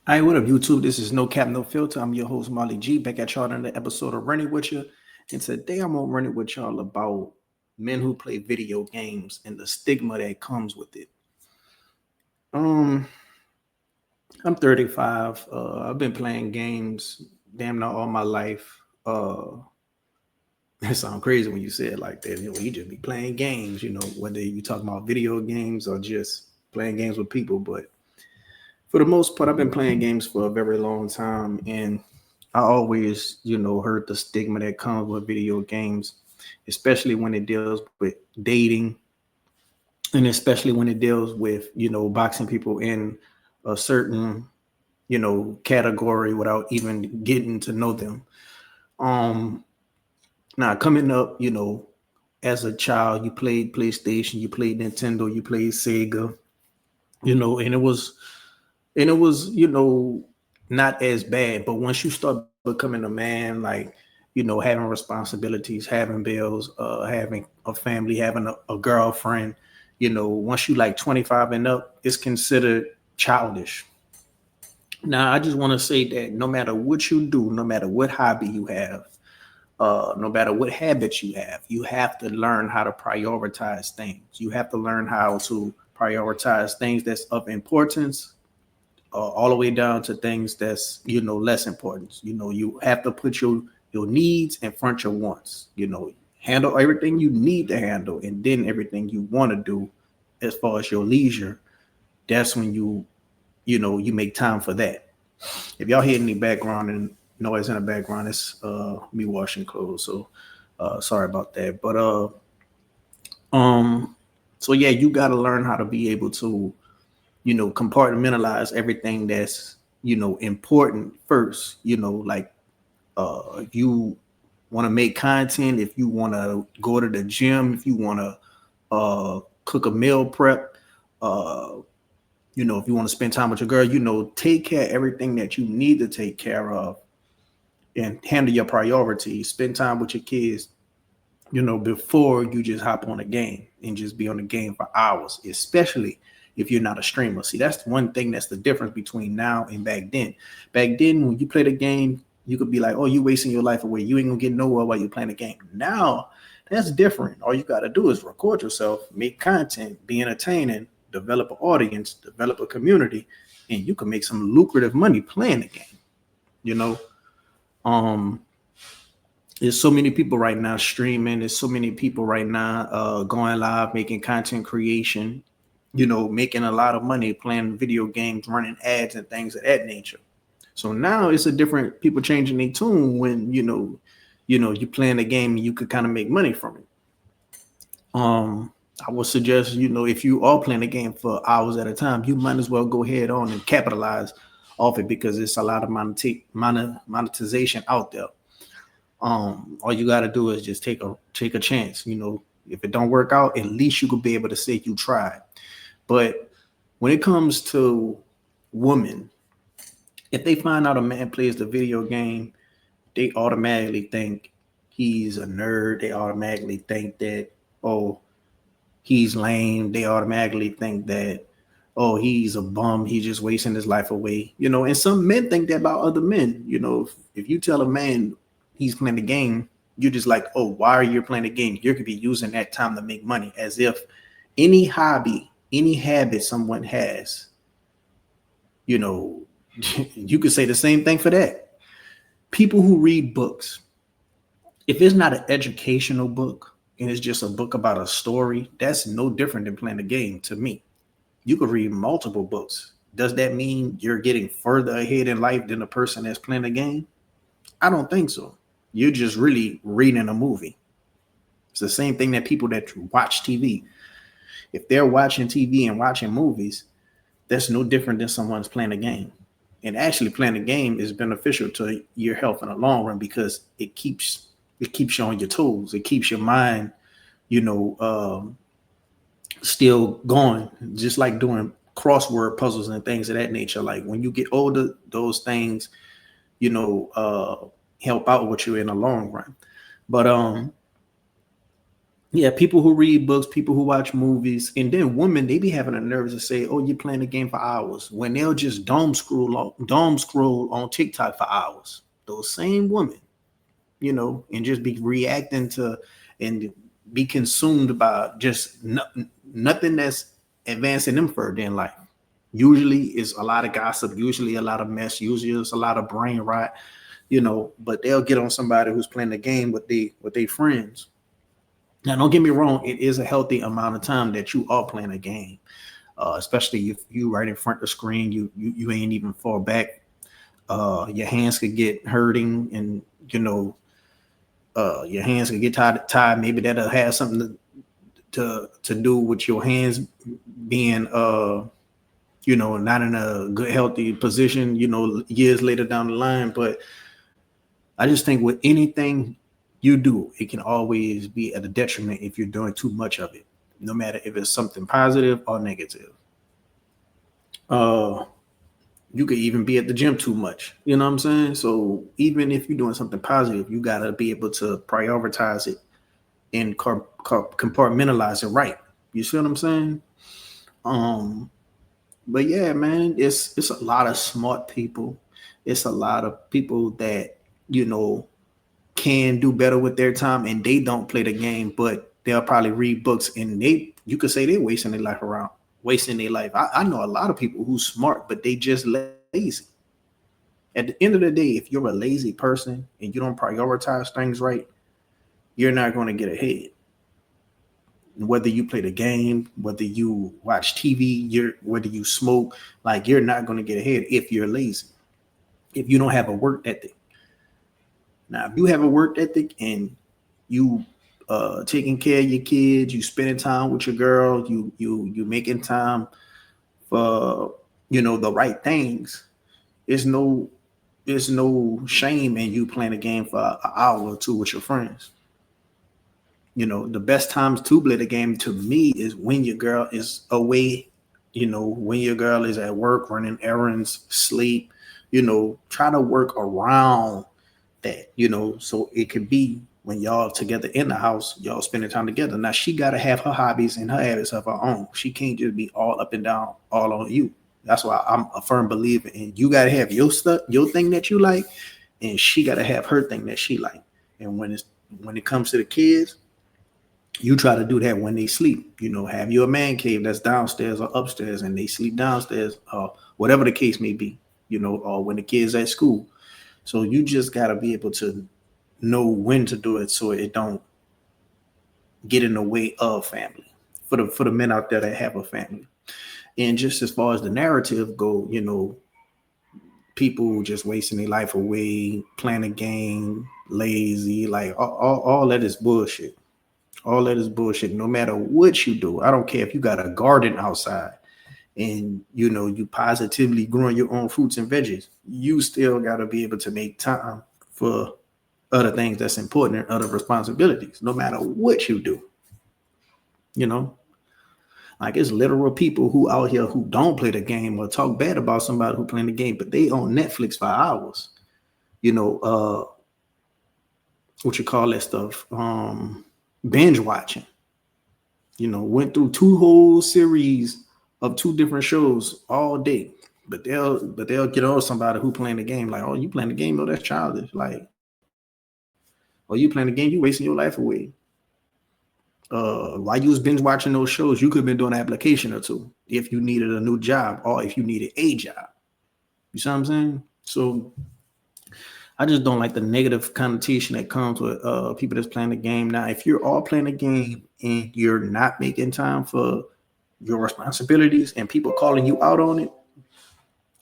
Hi, what up, YouTube? This is No Cap, No Filter. I'm your host, Molly G, back at y'all on another episode of Running With You. And today I'm going to run it with y'all about men who play video games and the stigma that comes with it. Um, I'm 35. I've been playing games damn near all my life. That sounds crazy when you say it like that. You just be playing games, whether you talking about video games or just playing games with people. But for the most part, I've been playing games for a very long time, and I always, heard the stigma that comes with video games, especially when it deals with dating, and especially when it deals with, boxing people in a certain, category without even getting to know them. Um, Now coming up, as a child, you played PlayStation, you played Nintendo, you played Sega, and it was not as bad. But once you start becoming a man, like having responsibilities, having bills, having a family, having a girlfriend, once you like 25 and up, it's considered childish. Now I just want to say that no matter what you do, no matter what hobby you have, no matter what habits you have to learn how to prioritize things. You have to learn how to prioritize things that's of importance, all the way down to things that's less important. You have to put your needs in front of your wants. Handle everything you need to handle, and then everything you want to do as far as your leisure. That's when you make time for that. If y'all hear any background and noise in the background, it's me washing clothes. So sorry about that. But um so yeah, you got to learn how to be able to compartmentalize everything that's important first. Like if you want to make content, if you want to go to the gym, if you want to cook a meal prep, uh if you want to spend time with your girl, take care of everything that you need to take care of and handle your priorities. Spend time with your kids, before you just hop on a game and just be on the game for hours, especially if you're not a streamer. See, that's one thing that's the difference between now and back then. Back then, when you played a game, you could be like, oh, you wasting your life away. You ain't gonna get nowhere while you're playing a game. Now, that's different. All you got to do is record yourself, make content, be entertaining, develop an audience, develop a community, and you can make some lucrative money playing the game. You know, um, there's so many people right now streaming. There's so many people right now going live, making content creation, making a lot of money playing video games, running ads and things of that nature. So now it's a different people changing their tune when you playing the game and you could kind of make money from it. Um, I would suggest if you are playing the game for hours at a time, you might as well go ahead on and capitalize off it because it's a lot of monetization out there. All you got to do is just take a chance. If it don't work out, at least you could be able to say you tried. But when it comes to women, if they find out a man plays the video game, they automatically think he's a nerd. They automatically think that, oh, he's lame. They automatically think that, oh, he's a bum. He's just wasting his life away. And some men think that about other men. If you tell a man he's playing the game, you're just like, oh, why are you playing the game? You could be using that time to make money, as if any hobby, any habit someone has, you know, you could say the same thing for that. People who read books, if it's not an educational book and it's just a book about a story, that's no different than playing a game to me. You could read multiple books. Does that mean you're getting further ahead in life than the person that's playing the game? I don't think so. You're just really reading a movie. It's the same thing that people that watch TV. If they're watching TV and watching movies, that's no different than someone's playing a game. And actually playing a game is beneficial to your health in the long run because it keeps you on your toes. It keeps your mind, you know, still going, just like doing crossword puzzles and things of that nature. Like when you get older, those things, help out with you in the long run. But Yeah, people who read books, people who watch movies, and then women, they be having a nerve to say, "Oh, you're playing the game for hours," when they'll just dome scroll on TikTok for hours. Those same women, and just be reacting to and be consumed by just nothing that's advancing them further in life. Usually, it's a lot of gossip. Usually, a lot of mess. Usually, it's a lot of brain rot. But they'll get on somebody who's playing the game with their friends. Now, don't get me wrong; it is a healthy amount of time that you are playing a game, especially if you right in front of the screen. You ain't even far back. Your hands could get hurting, and your hands could get tied. Maybe that'll have something to do with your hands being not in a good healthy position. Years later down the line, but I just think with anything you do, it can always be at a detriment if you're doing too much of it, no matter if it's something positive or negative. Uh, you could even be at the gym too much. You know what I'm saying? So even if you're doing something positive, you gotta be able to prioritize it and compartmentalize it right. You see what I'm saying? Um, but yeah, man, it's a lot of smart people. It's a lot of people that you know can do better with their time and they don't play the game, but they'll probably read books and you could say they're wasting their life. I know a lot of people who's smart, but they just lazy. At the end of the day, if you're a lazy person and you don't prioritize things right, you're not going to get ahead. Whether you play the game, whether you watch TV, whether you smoke, like you're not going to get ahead if you're lazy. If you don't have a work ethic. Now, if you have a work ethic and you taking care of your kids, you spending time with your girl, you making time for the right things. There's no there's no shame in you playing a game for an hour or two with your friends. The best times to play the game to me is when your girl is away, when your girl is at work, running errands, sleep, try to work around that, so it could be when y'all together in the house, y'all spending time together. Now she gotta have her hobbies and her habits of her own. She can't just be all up and down, all on you. That's why I'm a firm believer in you gotta have your stuff, your thing that you like, and she gotta have her thing that she like. And when it comes to the kids, you try to do that when they sleep. Have your man cave that's downstairs or upstairs, and they sleep downstairs, or whatever the case may be. Or when the kids at school. So you just gotta be able to know when to do it so it don't get in the way of family. For the men out there that have a family. And just as far as the narrative go, people just wasting their life away, playing a game, lazy, like all that is bullshit. All that is bullshit. No matter what you do, I don't care if you got a garden outside and you positively growing your own fruits and veggies, you still got to be able to make time for other things that's important and other responsibilities, no matter what you do. You know, like it's literal people who out here who don't play the game or talk bad about somebody who playing the game, but they on Netflix for hours. You know, what you call that stuff? Binge watching. Went through two whole series of two different shows all day. But they'll get on somebody who playing the game like, oh, you playing the game? No, that's childish. Like, oh, you playing the game? You wasting your life away. While you was binge watching those shows, you could have been doing an application or two if you needed a new job or if you needed a job. You see what I'm saying? So I just don't like the negative connotation that comes with people that's playing the game. Now, if you're all playing the game and you're not making time for your responsibilities and people calling you out on it,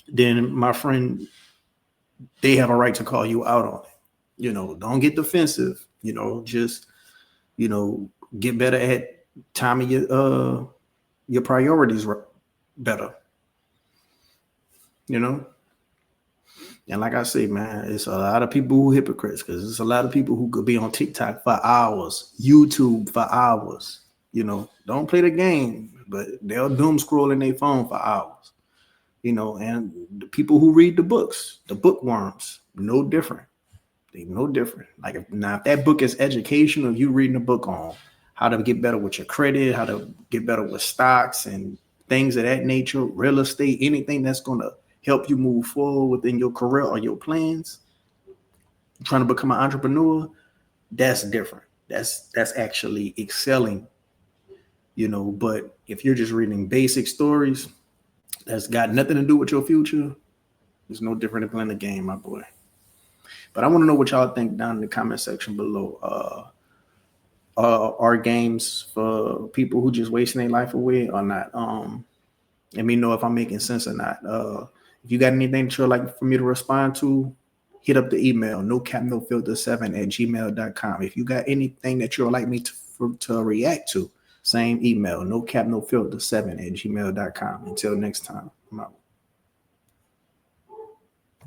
then my friend, they have a right to call you out on it. Don't get defensive. Just you know, get better at timing your priorities better. You know, and like I say, man, it's a lot of people who hypocrites because it's a lot of people who could be on TikTok for hours, YouTube for hours. Don't play the game, but they'll doom scroll in their phone for hours. And the people who read the books, the bookworms, no different. They no different. Like if that book is educational, you reading a book on how to get better with your credit, how to get better with stocks and things of that nature, real estate, anything that's going to help you move forward within your career or your plans, trying to become an entrepreneur, that's different. That's actually excelling, but if you're just reading basic stories that's got nothing to do with your future, it's no different than playing the game, my boy. But I want to know what y'all think down in the comment section below. Are games for people who just wasting their life away or not? Let me know if I'm making sense or not. If you got anything that you'd like for me to respond to, hit up the email, nocapnofilter7@gmail.com. If you got anything that you'd like me to react to, same email, nocapnofilter7@gmail.com. Until next time.